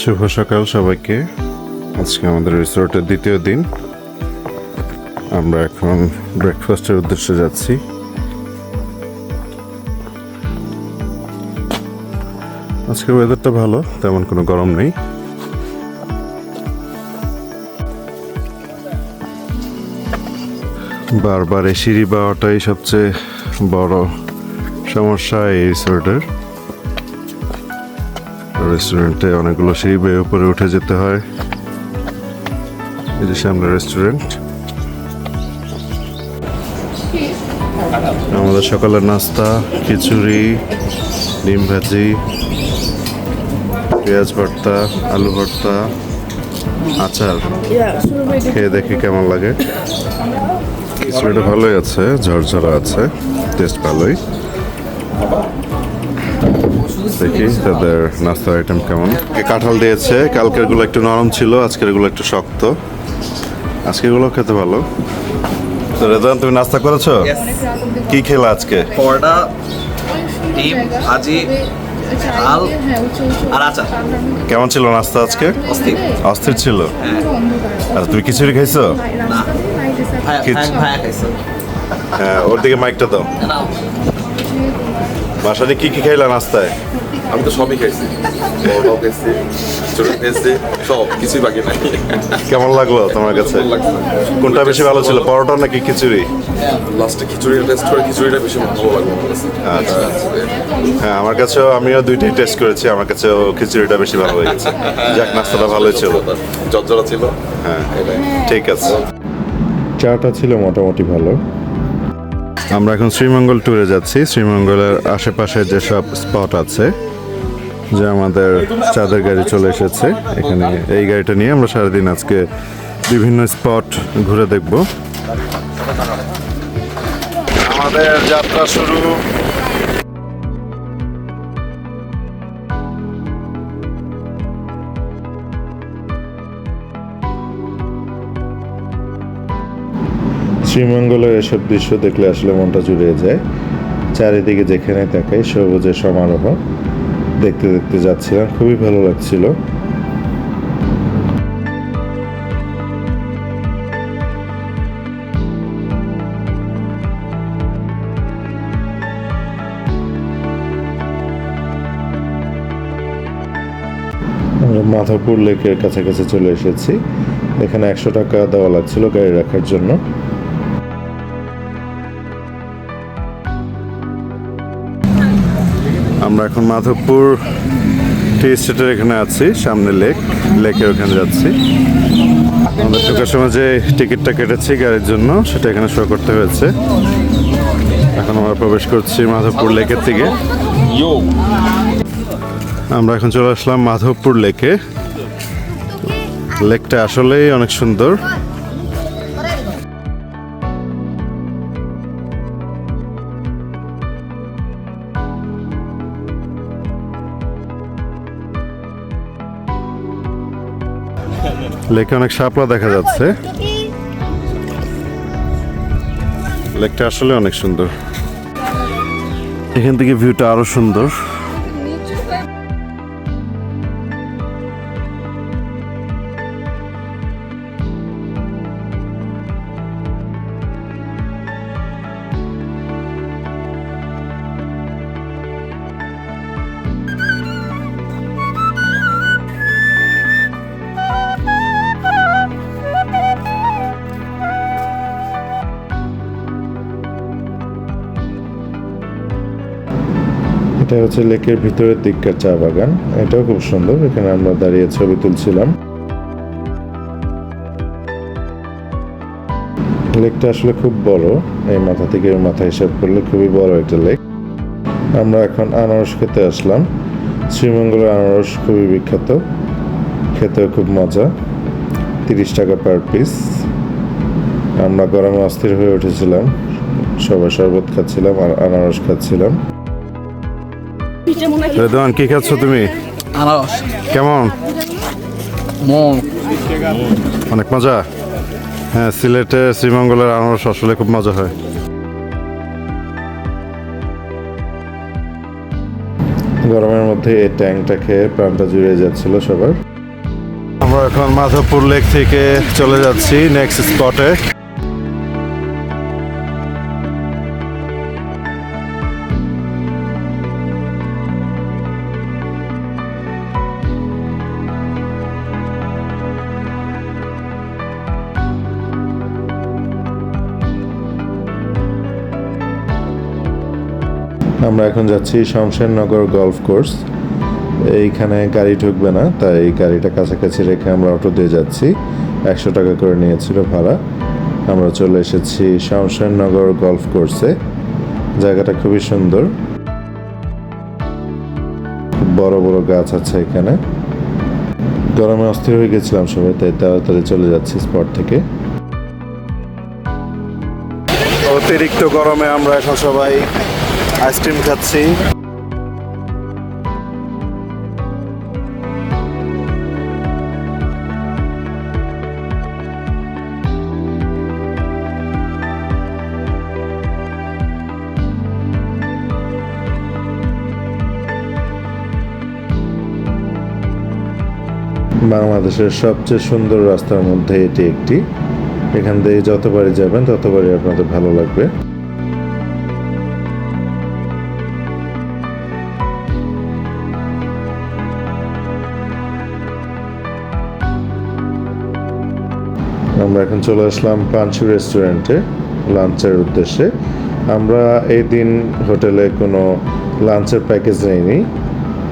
শুভ সকাল সবাইকে। আজকে আমাদের রিসোর্টের দ্বিতীয় দিন। আমরা এখন ব্রেকফাস্টের উদ্দেশ্যে যাচ্ছি। আজকের ওয়েদারটা ভালো, তেমন কোনো গরম নেই। বারবার এই সিঁড়ি বাওয়াটাই সবচেয়ে বড় সমস্যা এই রিসোর্টের। রেস্টুরেন্টে অনেকগুলো সিঁড়ি বেয়ে উপরে উঠে যেতে হয়। এই যে সামনে রেস্টুরেন্ট। আমাদের সকালের নাস্তা খিচুড়ি, ডিম ভাজি, পেঁয়াজ ভর্তা, আলু ভর্তা, আচার। খেয়ে দেখি কেমন লাগে। খিচুড়িটা ভালোই আছে, ঝরঝরা আছে, টেস্ট ভালোই। দেখি তাদের নাস্তার আইটেম কেমন। কাঁঠাল দিয়েছে, কালকের গুলো একটু নরম ছিল, আজকের গুলো একটু শক্ত। আজকের গুলো খেতে ভালো। তো রেদান, তুমি নাস্তা করেছো? কি খেলা আজকে? পরোটা, ডিম ভাজি, ডাল আর আচার। কেমন ছিল নাস্তা আজকে? অস্থির। অস্থির ছিল। আর তুমি খিচুড়ি খাইছো? না, ভায়া খাইছে। হ্যাঁ, ওর দিকে মাইকটা দাও। বাসায় কি কি খাইলা নাস্তায়? আমি তো সবই খাইছি, পরোটাও খাইছি, খিচুড়ি খাইছি, সব কিছুই বাকি নাই। কেমন লাগলো তোমার কাছে? কোনটা বেশি ভালো ছিল, পরোটা নাকি খিচুড়ি? লাস্টে খিচুড়িটা টেস্ট করে খিচুড়িটা বেশি ভালো লাগলো আমার কাছে। আচ্ছা। হ্যাঁ, আমার কাছেও, আমিও দুইটাই টেস্ট করেছি, আমার কাছেও খিচুড়িটা বেশি ভালো লেগেছে। যাক, নাস্তাটা ভালোই ছিল। জর্জরা ছিল। হ্যাঁ, ঠিক আছে। চাটা ছিল মোটামুটি ভালো। আমরা এখন শ্রীমঙ্গল ট্যুরে যাচ্ছি। শ্রীমঙ্গলের আশেপাশে যেসব স্পট আছে, যে আমাদের চাঁদের গাড়ি চলে এসেছে এখানে। এই গাড়িটা নিয়ে আমরা সারাদিন আজকে বিভিন্ন স্পট ঘুরে দেখব। আমাদের যাত্রা শুরু। শ্রীমঙ্গলের এসব দৃশ্য দেখলে আসলে মনটা জুড়িয়ে যায়। চারিদিকে যেখানে তাকাই সবুজের সমারোহ দেখতে দেখতে যাচ্ছিলাম, খুবই ভালো লাগছিল। আমরা মাধবপুর লেকের কাছাকাছি চলে এসেছি। এখানে 100 টাকা দেওয়া লাগছিল গাড়ি রাখার জন্য। আমরা এখন মাধবপুর টি স্টেটের এখানে আছি, সামনে লেকের ওখানে যাচ্ছি। আমাদের ঢোকার সময় যে টিকিটটা কেটেছি গাড়ির জন্য, সেটা এখানে শো করতে হয়েছে। এখন আমরা প্রবেশ করছি মাধবপুর লেকের দিকে। আমরা এখন চলে আসলাম মাধবপুর লেকে। লেকটা আসলেই অনেক সুন্দর। লেকে অনেক শাপলা দেখা যাচ্ছে। লেকটা আসলে অনেক সুন্দর। এখান থেকে ভিউটা আরো সুন্দর। এটা হচ্ছে লেকের ভিতরের দিককার চা বাগান। এটাও খুব সুন্দর। এখানে আমরা দাঁড়িয়ে ছবি তুলছিলাম। লেকটা আসলে খুব বড়, এই মাথা থেকে ওই মাথা হিসাব করলে খুবই বড় একটা লেক। আমরা এখন আনারস খেতে আসলাম। শ্রীমঙ্গলের আনারস খুবই বিখ্যাত, খেতেও খুব মজা। 30 টাকা পার পিস। আমরা গরমে অস্থির হয়ে উঠেছিলাম, সবাই শরবত খাচ্ছিলাম আর আনারস খাচ্ছিলাম। রেদওয়ান, কি খাচ্ছ তুমি? আনারস। কেমন? মন অনেক মজা। হ্যাঁ, সিলেটে শ্রীমঙ্গলের আনারস আসলে খুব মজা হয়। গরমের মধ্যে এই ট্যাংটা খেয়ে প্রাণটা জুড়িয়ে যাচ্ছিল সবার। আমরা এখন মাধবপুর লেক থেকে চলে যাচ্ছি নেক্সট স্পটে। আমরা এখন যাচ্ছি শমশেরনগর গলফ কোর্স। এইখানে গাড়ি ঢুকবে না, তাই গাড়িটা কাছাকাছি রেখে আমরা অটো দিয়ে যাচ্ছি। 100 টাকা করে নিয়েছিল ভাড়া। আমরা চলে এসেছি শমশেরনগর গলফ কোর্সে। জায়গাটা খুবই সুন্দর, খুব বড় বড় গাছ আছে এখানে। গরমে অস্থির হয়ে গেছিলাম সবাই, তাই তাড়াতাড়ি চলে যাচ্ছি স্পট থেকে। অতিরিক্ত গরমে আমরা এখন সবাই আইসক্রিম খাচ্ছি। বাংলাদেশের সবচেয়ে সুন্দর রাস্তার মধ্যে এটি একটি। এখান দিয়ে যতবারই যাবেন ততবারই আপনাদের ভালো লাগবে। আমরা এখন চলে আসলাম পাঞ্চু রেস্টুরেন্টে লাঞ্চের উদ্দেশ্যে। আমরা এই দিন হোটেলে কোনো লাঞ্চের প্যাকেজ নেইনি,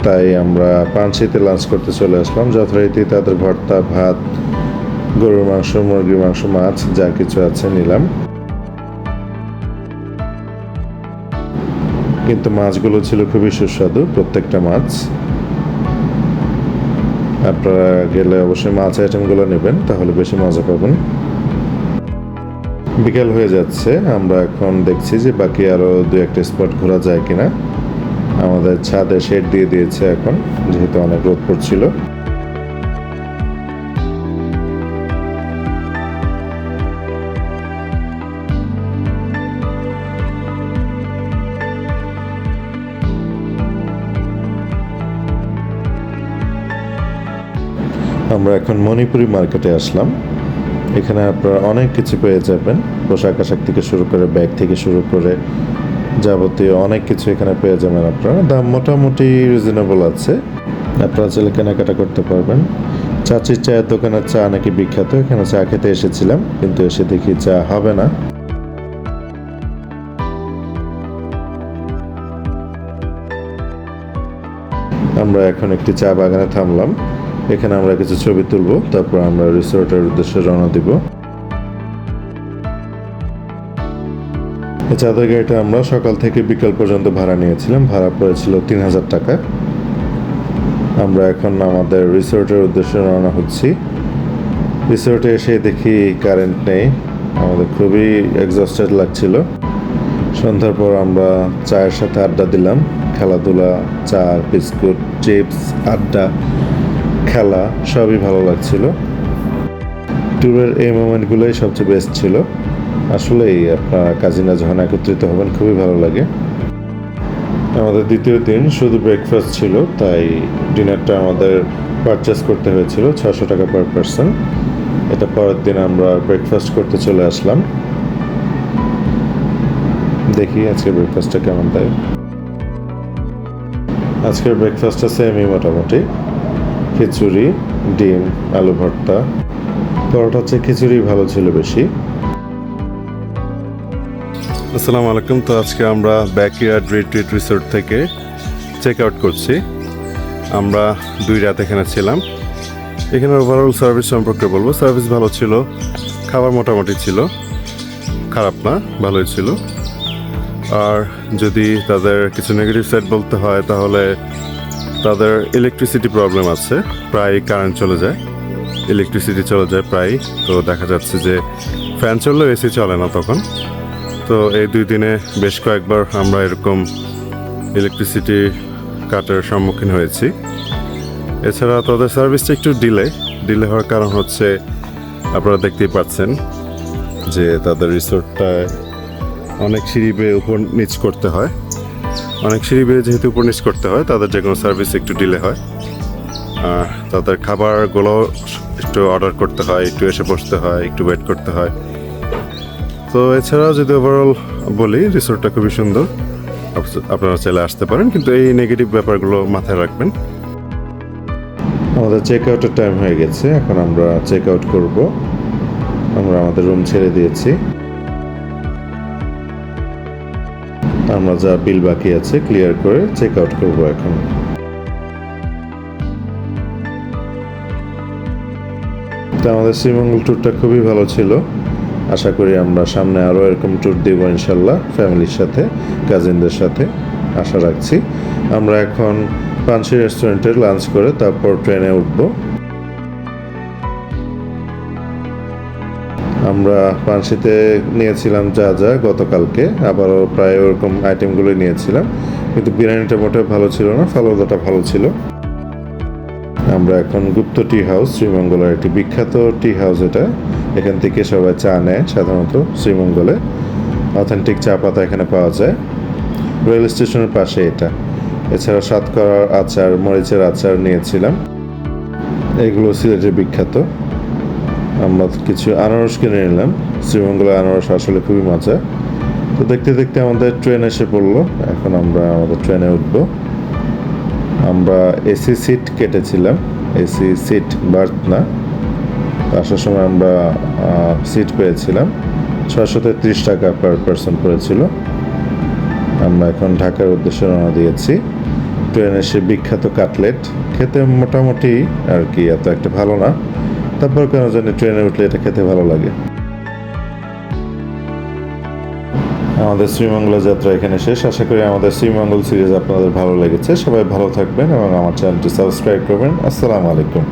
তাই আমরা পাঞ্চিতে লাঞ্চ করতে চলে আসলাম। যথারীতি তাদের ভর্তা, ভাত, গরুর মাংস, মুরগির মাংস, মাছ যা কিছু আছে নিলাম। কিন্তু মাছগুলো ছিল খুবই সুস্বাদু, প্রত্যেকটা মাছ। আপনারা গেলে অবশ্যই মাছ আইটেমগুলো নেবেন, তাহলে বেশি মজা পাবেন। বিকেল হয়ে যাচ্ছে, আমরা এখন দেখছি যে বাকি আরও 2-1টা স্পট ঘোরা যায় কিনা। আমাদের ছাদে শেড দিয়ে দিয়েছে এখন, যেহেতু অনেক রোদ পড়ছিল। আমরা এখন মণিপুরি মার্কেটে আসলাম। এখানে আপনারা অনেক কিছু পেয়ে যাবেন, পোশাক আশাক থেকে শুরু করে ব্যাগ থেকে শুরু করে যাবতীয় অনেক কিছু এখানে পেয়ে যাবেন আপনারা। দাম মোটামুটি রিজনেবল আছে, আপনারা চাইলে কেনাকাটা করতে পারবেন। চাচির চায়ের দোকানের চা নাকি বিখ্যাত, এখানে চা খেতে এসেছিলাম, কিন্তু এসে দেখি চা হবে না। আমরা এখন একটি চা বাগানে থামলাম। এখানে আমরা কিছু ছবি তুলবো, তারপর আমরা রিসোর্টের উদ্দেশ্যে রওনা দিব। এই চাঁদের গাড়িটা আমরা সকাল থেকে বিকাল পর্যন্ত ভাড়া নিয়েছিলাম, ভাড়া পড়েছিল 3000 টাকা। আমরা এখন আমাদের রিসোর্টের উদ্দেশ্যে রওনা হচ্ছি। রিসোর্টে এসে দেখি কারেন্ট নেই, আমাদের খুবই এক্সস্টেড লাগছিল। সন্ধ্যার পর আমরা চায়ের সাথে আড্ডা দিলাম, খেলাধুলা, চা, বিস্কুট, চিপস, আড্ডা, খেলা সবই ভালো লাগছিল। ট্যুরের এই মোমেন্টগুলোই সবচেয়ে বেস্ট ছিল। আসলেই আপনারা কাজিনা যখন একত্রিত হবেন খুবই ভালো লাগে। আমাদের দ্বিতীয় দিন শুধু ব্রেকফাস্ট ছিল, তাই ডিনারটা আমাদের পারচেস করতে হয়েছিল 600 টাকা পার পারসন। এটা পরের দিন আমরা ব্রেকফাস্ট করতে চলে আসলাম। দেখি আজকের ব্রেকফাস্টটা কেমন দেয়। আজকের ব্রেকফাস্টটা সেমই মোটামুটি, খিচুড়ি, ডিম, আলু ভর্তা। পরোটার চেয়ে খিচুড়ি ভালো ছিল বেশি। আসসালামু আলাইকুম। তো আজকে আমরা ব্যাকইয়ার্ড রিট্রিট রিসোর্ট থেকে চেক আউট করছি। আমরা 2 রাত এখানে ছিলাম। এখানে ওভারঅল সার্ভিস সম্পর্কে বলবো, সার্ভিস ভালো ছিল, খাবার মোটামুটি ছিল, খারাপ না, ভালোই ছিল। আর যদি তাদের কিছু নেগেটিভ সাইড বলতে হয়, তাহলে তাদের ইলেকট্রিসিটি প্রবলেম আছে, প্রায় কারেন্ট চলে যায়, ইলেকট্রিসিটি চলে যায় প্রায়। তো দেখা যাচ্ছে যে ফ্যান চললেও এসি চলে না তখন। তো এই 2 দিনে বেশ কয়েকবার আমরা এরকম ইলেকট্রিসিটি কাটের সম্মুখীন হয়েছি। এছাড়া তাদের সার্ভিসটা একটু ডিলে হওয়ার কারণ হচ্ছে আপনারা দেখতেই পাচ্ছেন যে তাদের রিসোর্টটায় অনেক সিঁড়ি বেয়ে উপর নিচ করতে হয়। অনেক সিঁড়ি বেয়ে যেহেতু উপর নিচ করতে হয়, তাদের যে কোনো সার্ভিস একটু ডিলে হয়। তাদের খাবারগুলো একটু অর্ডার করতে হয়, একটু এসে বসতে হয়, একটু ওয়েট করতে হয়। তো এছাড়াও যদি ওভারঅল বলি, রিসোর্টটা খুবই সুন্দর, আপনারা চাইলে আসতে পারেন, কিন্তু এই নেগেটিভ ব্যাপারগুলো মাথায় রাখবেন। আমাদের চেক আউটের টাইম হয়ে গেছে, এখন আমরা চেক আউট করব। আমরা আমাদের রুম ছেড়ে দিয়েছি। আমরা যা বিল বাকি আছে ক্লিয়ার করে চেক আউট করবো এখন। তো আমাদের শ্রীমঙ্গল ট্যুরটা খুবই ভালো ছিল। আশা করি আমরা সামনে আরও এরকম ট্যুর দেব ইনশাল্লাহ, ফ্যামিলির সাথে, কাজিনদের সাথে, আশা রাখছি। আমরা এখন পানসি রেস্টুরেন্টে লাঞ্চ করে তারপর ট্রেনে উঠব। আমরা পানসিতে নিয়েছিলাম যা যা গতকালকে, আবারও প্রায় ওরকম আইটেমগুলোই নিয়েছিলাম, কিন্তু বিরিয়ানিটা মোটেও ভালো ছিল না, ফালুদাটা ভালো ছিল। আমরা এখন গুপ্ত টি হাউস, শ্রীমঙ্গলের একটি বিখ্যাত টি হাউস এটা। এখান থেকে সবাই চা নেয় সাধারণত শ্রীমঙ্গলে। অথেন্টিক চা পাতা এখানে পাওয়া যায়, রেল স্টেশনের পাশে এটা। এছাড়া সাতকরার আচার, মরিচের আচার নিয়েছিলাম, এগুলো সিলেটের বিখ্যাত। আমরা কিছু আনারস কিনে নিলাম, শ্রীমঙ্গলের আনারস আসলে খুবই মজা। তো দেখতে দেখতে আমাদের ট্রেন এসে পড়লো, এখন আমরা আমাদের ট্রেনে উঠব। আমরা এসি সিট কেটেছিলাম, এসি সিট বার্থ না। আসার সময় আমরা সিট পেয়েছিলাম, 633 টাকা পার পারসন পড়েছিল। আমরা এখন ঢাকার উদ্দেশ্যে রওনা দিয়েছি। ট্রেনে সে বিখ্যাত কাটলেট খেতে মোটামুটি আর কি, এত একটা ভালো না, তারপর কেন জানি ট্রেনে উঠলে এটা খেতে ভালো লাগে। আমাদের শ্রীমঙ্গল যাত্রা এখানে শেষ। আশা করি আমাদের শ্রীমঙ্গল সিরিজ আপনাদের ভালো লেগেছে। সবাই ভালো থাকবেন এবং আমার চ্যানেলটি সাবস্ক্রাইব করবেন। আসসালামু আলাইকুম।